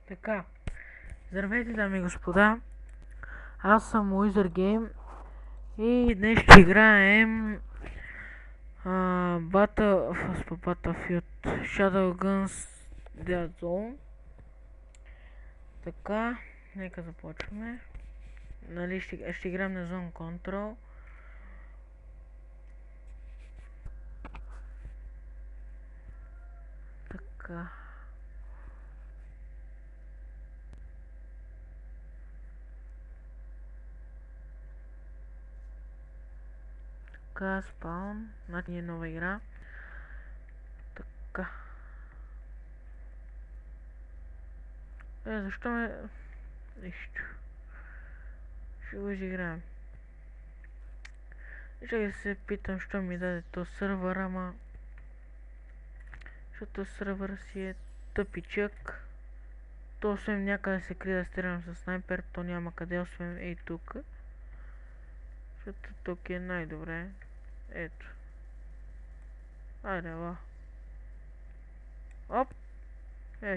Така, здравейте, дами и господа, аз съм Wizard Game и днес ще играем Battlefield Shadowguns Dead Zone. Така, нека започваме. Нали, ще играем на Zone Control. Така. Така, спаун. Значи е нова игра. Така. Защо ме... Нищо. Ще го изиграем. Ще се питам, що ми даде то сървър, ама... Защото сървър си е тъпичък. То освен някъде се крие да стрелям с снайпер, то няма къде, освен ей тук. Защото тук е най-добре. Ето. Айде, ла. Оп!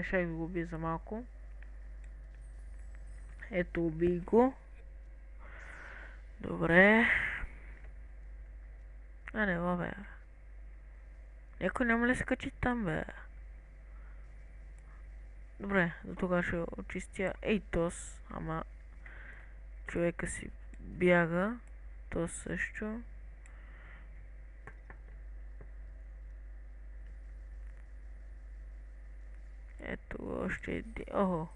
Ще го уби за малко. Ето, уби го. Добре. Айде, ла, бе. Някой няма ли се качи там, бе? Добре, до тогава ще очистя Ейтос, ама човека си бяга, то също. Ето още един. Охо,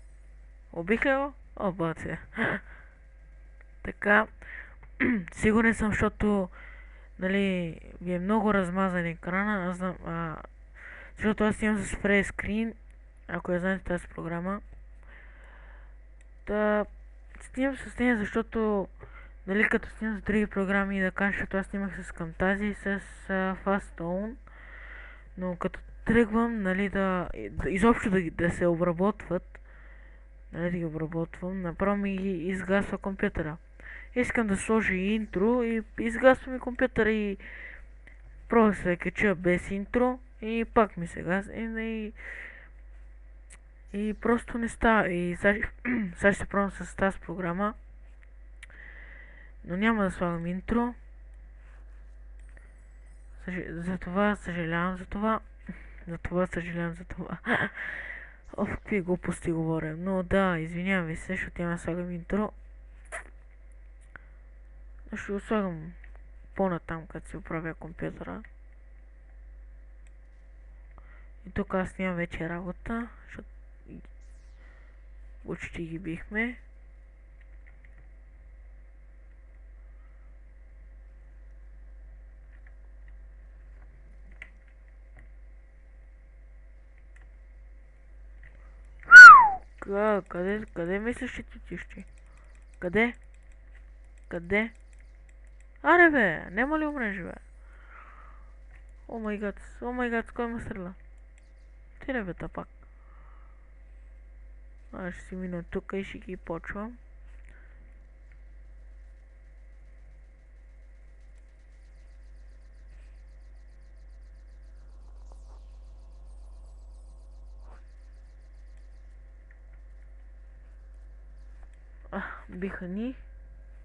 убих ли го? О, бате. Така, сигурен съм, защото нали, ви е много размазан екрана, аз знам, защото аз имам с Free Screen, ако я знаете тази програма. Да, снимам с нея, защото нали, като снимам с други програми, да кажа, защото аз снимах с Camtasia и с Fastone, но като тръгвам, нали, изобщо да се обработват, нали, да ги обработвам, направо ми изгасва компютъра. Искам да сложа интро и изгасва ми компютъра и просто се кача без интро и пак ми се гасва и просто не става. И сега ще се пробвам с тази програма, но няма да слагам интро. Затова съжалявам за това. Съжалявам за това. О, какви глупости говоря. Но да, извинявам ви се, защото няма да слагам интро. Ще го слагам по-натам, като си оправя компютъра. И тук аз нямам вече работа, защото почти ги бихме. Къде мислиш, че ти тищи? Къде? Къде? Аре бе, нема ли умреш бе? О май гад, с кой ме стреля? Ти ли бе тапак? Аз ще си мина тук и ще ги почвам. Биха ни.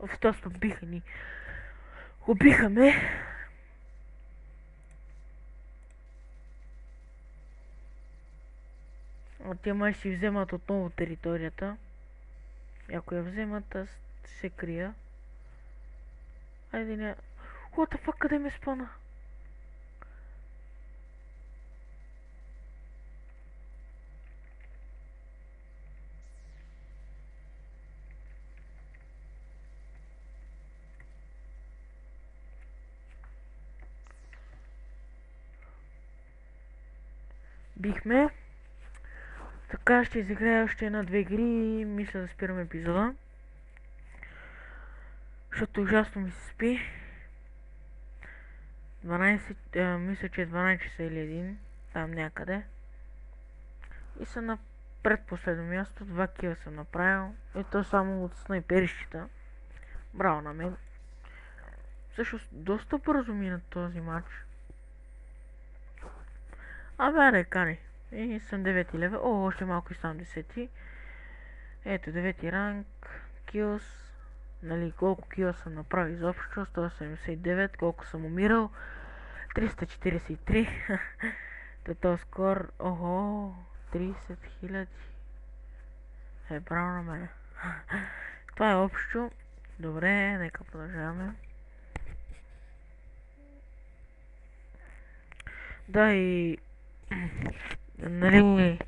Втосно биха ни. Убиха ме. Те май си вземат отново територията. И ако я вземат, аз се крия. Айде не... What the fuck, къде ме спана? Бихме. Така ще изиграя още една-две игри и мисля да спирам епизода. Защото ужасно ми се спи. 12, мисля, че е 12 часа или 1, там някъде. И съм на предпоследно място, 2 кила съм направил. И то само от снайперищата. Браво на мен. Всъщност, доста бързо мина този матч. Абе, кани. И съм 9 левел. О, още малко и съм 10. Ето, 9 ранг, kills, нали, колко кила съм направил изобщо, 179, колко съм умирал, 343, Total score, ого, 30 000, браво на мене. Това е общо, добре, нека продължаваме. Да, и нали,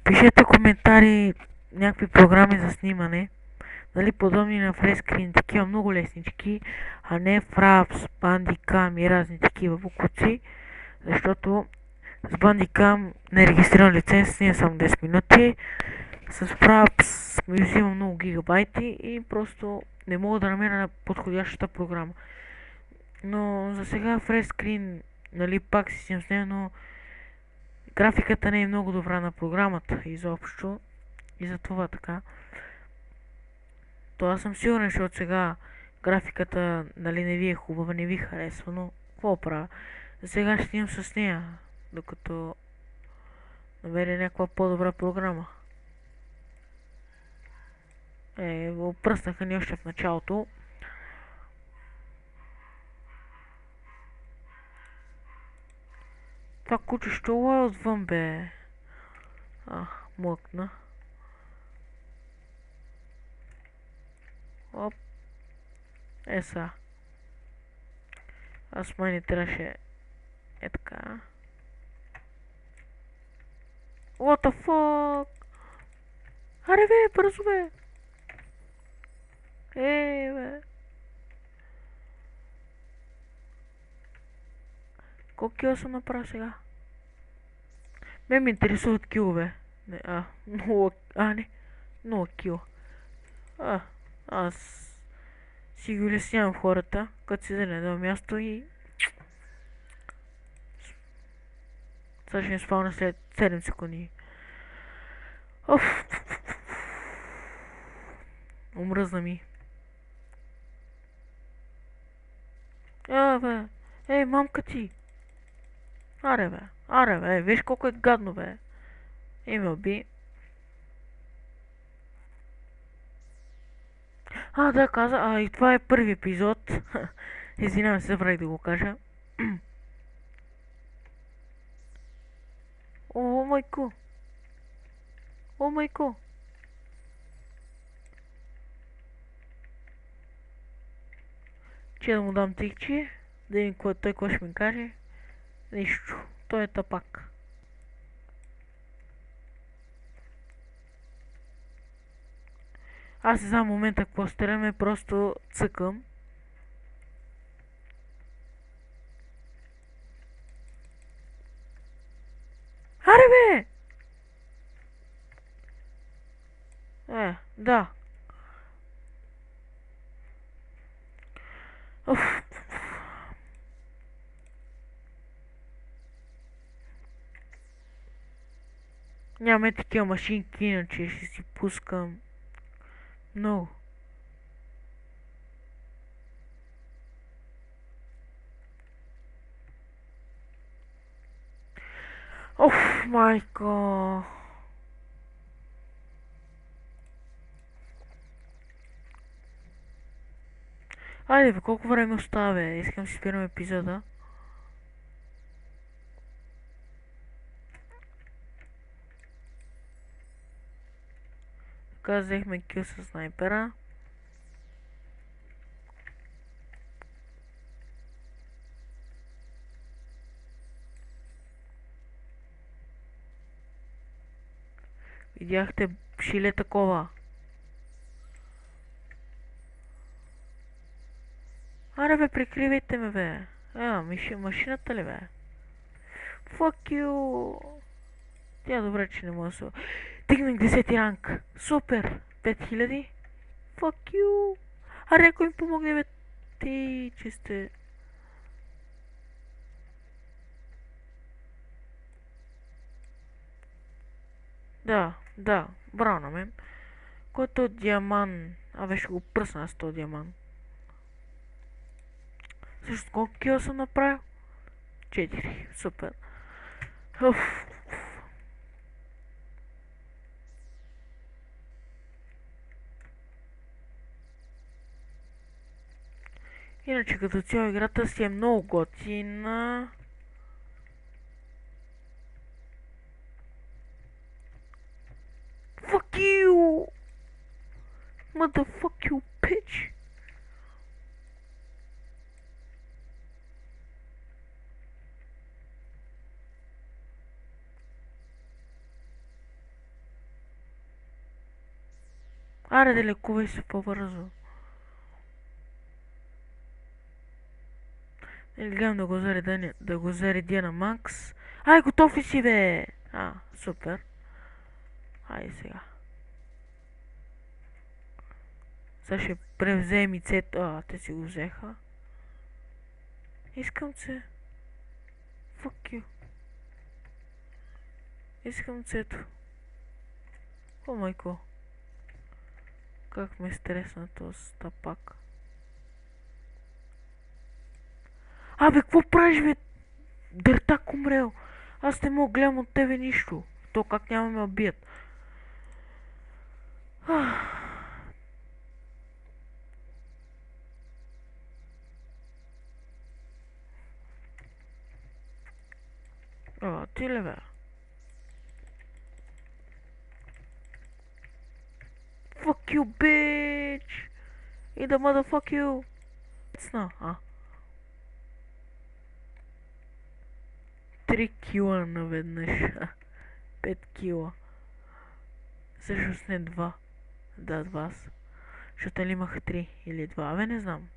пишете коментари, някакви програми за снимане, нали, подобни на FreshScreen, такива много леснички, а не Fraps, Bandicam и разни такива букуци, защото с Bandicam не регистрирам лиценз, снимам само 10 минути, с Fraps ми взимам много гигабайти и просто не мога да намеря подходящата програма. Но за сега FreshScreen, нали, пак си снимам с нея, но графиката не е много добра на програмата изобщо и за това така. То аз съм сигурен, защото сега графиката, нали, не ви е хубава, не ви харесва, но какво правя? За сега ще снимам с нея, докато намеря някаква по-добра програма. Опръснаха ни още в началото. Това кучещо лая отвън, бе. Млъкна. Оп. Са. Аз май не трябваше... така. What the fuck? Аре бе, бързо бе. Бе. Колко кила съм направил сега? Ме интересуват килове. Не, 0 кил. Аз си ги улеснявам хората, като си на едно място и... Сега ще ми спавна след 7 секунди. Умръзна ми. Бе. Мамка ти. Аре бе, виж колко е гадно, бе. Има би. Да, каза, и това е първи епизод. Извинявам се, забравих да го кажа. О майко. Че да му дам тикче, да видим той какво ще ми каже. Нищо, той е тапак. Аз не знам момента какво стреляме, просто цъкам. Аре бе! Да. Нямаме такива машинки, иначе ще си пускам много. Майко. Айде бе, колко време остава бе? Искам си спирам епизода. Така взехме кил с снайпера. Видяхте шиле такова. Аре бе, прикривайте ме бе. Машината ли бе? Fuck you. Тя добре, че не мога да се... Тигнах 10 ранг. Супер. 5000. Fuck you. Аре, ако ми помогне бе. Ти, че сте... Да, браво на мен. Който диамант... Ще го пръсна с този диамант. Също колко кила съм направил? 4. Супер. Иначе като цяло играта си е много готина. Fuck you! Motherfuck you, bitch! Аре да лекувай се по-бързо. Гледам да го заредя на макс. Ай, готов ли си, бе? Супер. Ай сега. Сега ще превзем и цето. Те си го взеха. Искам се. Fuck you. Искам цето. О, майко. Как ме стресна този стъпак. Абе, какво правиш, бе? Дъртак умрел. Аз не мога гледам от тебе нищо. То как няма ме убият. Ти ли, бе? Fuck you, bitch! И да motherfuck you! Цна, 3 кила наведнъж. 5 кила. Всъщност не 2. Да, 2. Защото ли имах 3 или 2? Абе, не знам.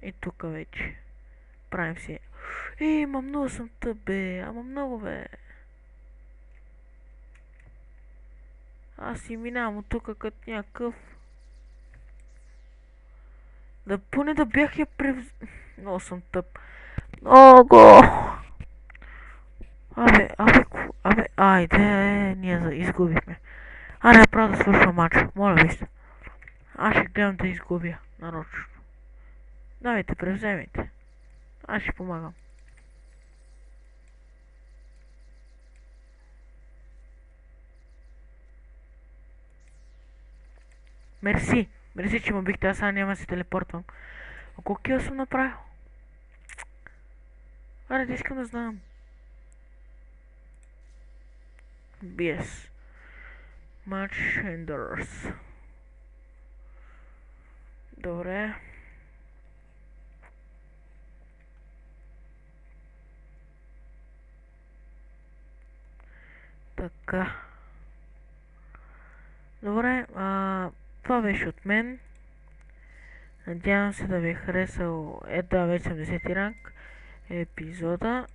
И тук вече. Правим си. Ма много съм тъп, бе. Ама много, бе. Аз си минавам от тук като някакъв. Да поне да бях я превз... Много съм тъп. Много! Айде, ние изгубихме. Аре, направо да свършва матча. Моля ви се. Аз ще гледам да изгубя. Нарочно. Давайте, превземете. Аз ще помагам. Мерси. Мерси, че му бихте. Аз сега няма да се телепортвам. А колко кила съм направил? Аре, да искам да знам. BS. Match Enders. Добре. Така. Добре, това беше от мен. Надявам се да ви е харесал. Ето, вече съм 10 ранг епизода.